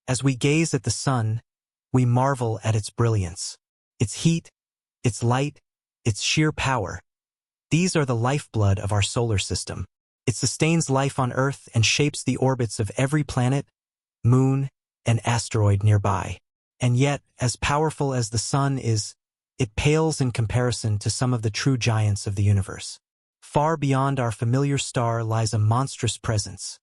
As we gaze at the sun, we marvel at its brilliance. Its heat, its light, its sheer power. These are the lifeblood of our solar system. It sustains life on Earth and shapes the orbits of every planet, moon, and asteroid nearby. And yet, as powerful as the sun is, it pales in comparison to some of the true giants of the universe. Far beyond our familiar star lies a monstrous presence.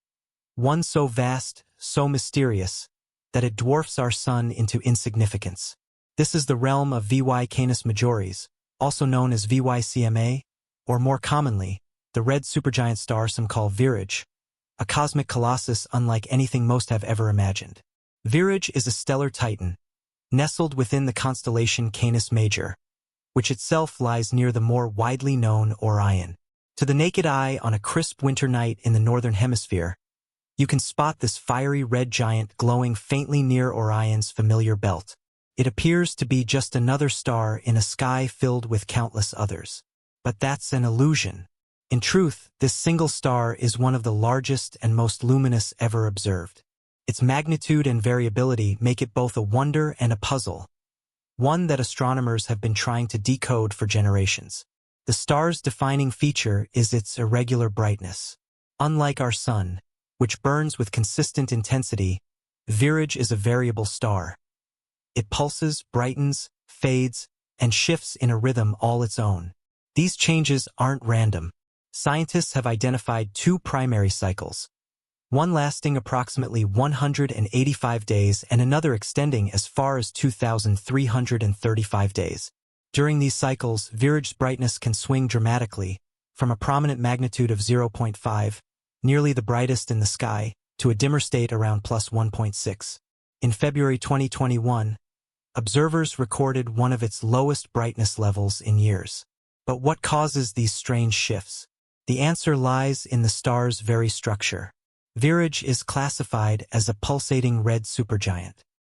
One so vast, so mysterious, that it dwarfs our sun into insignificance. This is the realm of Canis Majoris, also known as VYCMA, or more commonly, the red supergiant star some call Virage, a cosmic colossus unlike anything most have ever imagined. Virage is a stellar titan, nestled within the constellation Canis Major, which itself lies near the more widely known Orion. To the naked eye on a crisp winter night in the northern hemisphere, you can spot this fiery red giant glowing faintly near Orion's familiar belt. It appears to be just another star in a sky filled with countless others. But that's an illusion. In truth, this single star is one of the largest and most luminous ever observed. Its magnitude and variability make it both a wonder and a puzzle, one that astronomers have been trying to decode for generations. The star's defining feature is its irregular brightness. Unlike our sun, which burns with consistent intensity, Virage is a variable star. It pulses, brightens, fades, and shifts in a rhythm all its own. These changes aren't random. Scientists have identified two primary cycles, one lasting approximately 185 days and another extending as far as 2,335 days. During these cycles, Virage's brightness can swing dramatically, from a prominent magnitude of 0.5, nearly the brightest in the sky, to a dimmer state around plus 1.6. In February 2021, observers recorded one of its lowest brightness levels in years. But what causes these strange shifts? The answer lies in the star's very structure. Virage is classified as a pulsating red supergiant.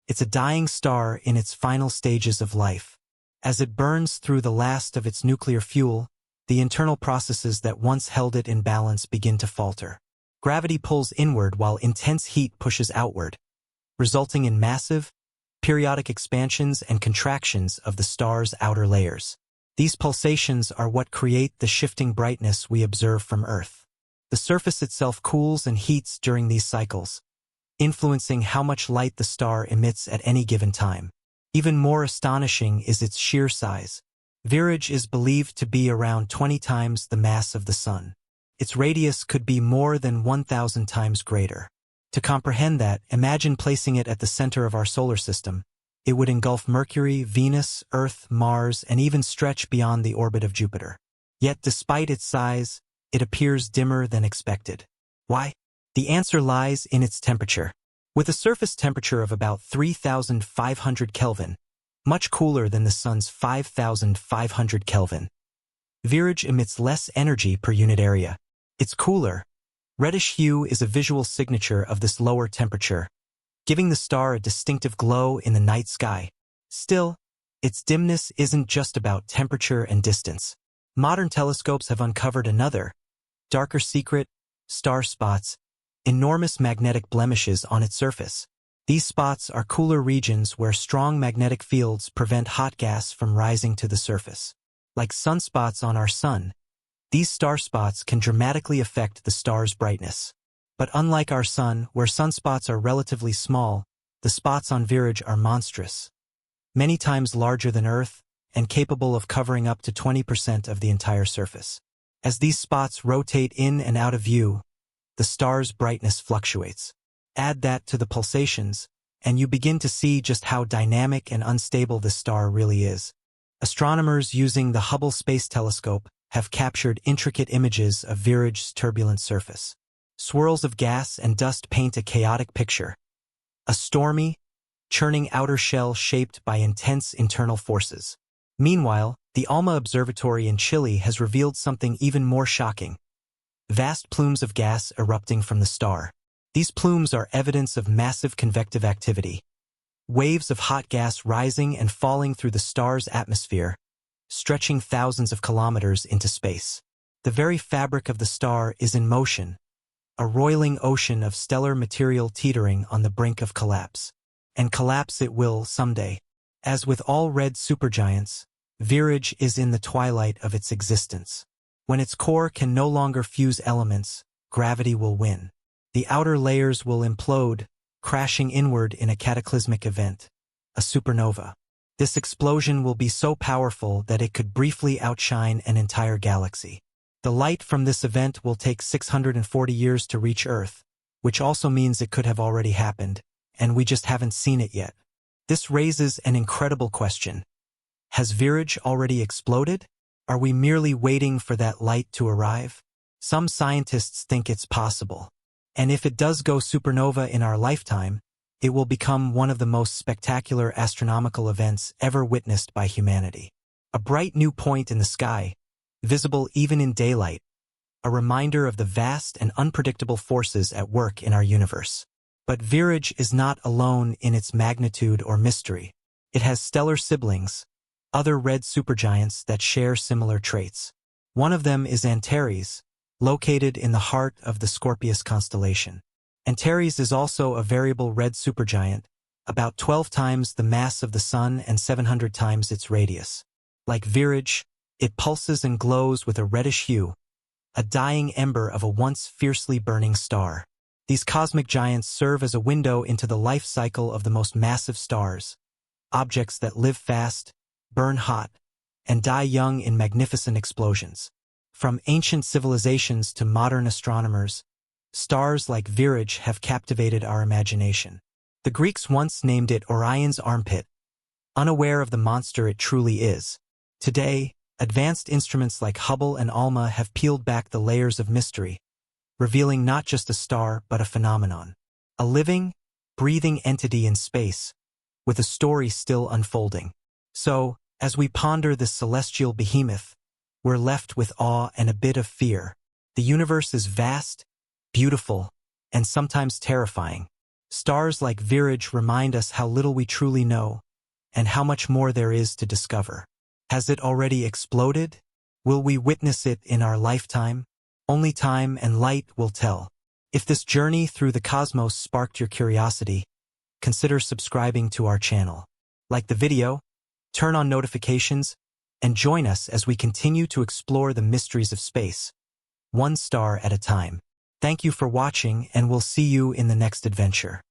It's a dying star in its final stages of life. As it burns through the last of its nuclear fuel, the internal processes that once held it in balance begin to falter. Gravity pulls inward while intense heat pushes outward, resulting in massive, periodic expansions and contractions of the star's outer layers. These pulsations are what create the shifting brightness we observe from Earth. The surface itself cools and heats during these cycles, influencing how much light the star emits at any given time. Even more astonishing is its sheer size. Virage is believed to be around 20 times the mass of the Sun. Its radius could be more than 1,000 times greater. To comprehend that, imagine placing it at the center of our solar system. It would engulf Mercury, Venus, Earth, Mars, and even stretch beyond the orbit of Jupiter. Yet despite its size, it appears dimmer than expected. Why? The answer lies in its temperature. With a surface temperature of about 3,500 Kelvin, much cooler than the Sun's 5,500 Kelvin, Virage emits less energy per unit area. Its cooler, reddish hue is a visual signature of this lower temperature, giving the star a distinctive glow in the night sky. Still, its dimness isn't just about temperature and distance. Modern telescopes have uncovered another, darker secret: star spots, enormous magnetic blemishes on its surface. These spots are cooler regions where strong magnetic fields prevent hot gas from rising to the surface. Like sunspots on our sun, these star spots can dramatically affect the star's brightness. But unlike our sun, where sunspots are relatively small, the spots on Virage are monstrous, many times larger than Earth, and capable of covering up to 20% of the entire surface. As these spots rotate in and out of view, the star's brightness fluctuates. Add that to the pulsations, and you begin to see just how dynamic and unstable this star really is. Astronomers using the Hubble Space Telescope have captured intricate images of Virage's turbulent surface. Swirls of gas and dust paint a chaotic picture, a stormy, churning outer shell shaped by intense internal forces. Meanwhile, the ALMA Observatory in Chile has revealed something even more shocking: vast plumes of gas erupting from the star. These plumes are evidence of massive convective activity, waves of hot gas rising and falling through the star's atmosphere, stretching thousands of kilometers into space. The very fabric of the star is in motion, a roiling ocean of stellar material teetering on the brink of collapse. And collapse it will someday. As with all red supergiants, Virage is in the twilight of its existence. When its core can no longer fuse elements, gravity will win. The outer layers will implode, crashing inward in a cataclysmic event, a supernova. This explosion will be so powerful that it could briefly outshine an entire galaxy. The light from this event will take 640 years to reach Earth, which also means it could have already happened, and we just haven't seen it yet. This raises an incredible question. Has Virage already exploded? Are we merely waiting for that light to arrive? Some scientists think it's possible. And if it does go supernova in our lifetime, it will become one of the most spectacular astronomical events ever witnessed by humanity. A bright new point in the sky, visible even in daylight, a reminder of the vast and unpredictable forces at work in our universe. But Virage is not alone in its magnitude or mystery. It has stellar siblings, other red supergiants that share similar traits. One of them is Antares, located in the heart of the Scorpius constellation. Antares is also a variable red supergiant, about 12 times the mass of the Sun and 700 times its radius. Like Virage, it pulses and glows with a reddish hue, a dying ember of a once fiercely burning star. These cosmic giants serve as a window into the life cycle of the most massive stars, objects that live fast, burn hot, and die young in magnificent explosions. From ancient civilizations to modern astronomers, stars like Virage have captivated our imagination. The Greeks once named it Orion's armpit, unaware of the monster it truly is. Today, advanced instruments like Hubble and ALMA have peeled back the layers of mystery, revealing not just a star but a phenomenon. A living, breathing entity in space, with a story still unfolding. So, as we ponder this celestial behemoth, we're left with awe and a bit of fear. The universe is vast, beautiful, and sometimes terrifying. Stars like Virage remind us how little we truly know, and how much more there is to discover. Has it already exploded? Will we witness it in our lifetime? Only time and light will tell. If this journey through the cosmos sparked your curiosity, consider subscribing to our channel. Like the video, turn on notifications, and join us as we continue to explore the mysteries of space, one star at a time. Thank you for watching, and we'll see you in the next adventure.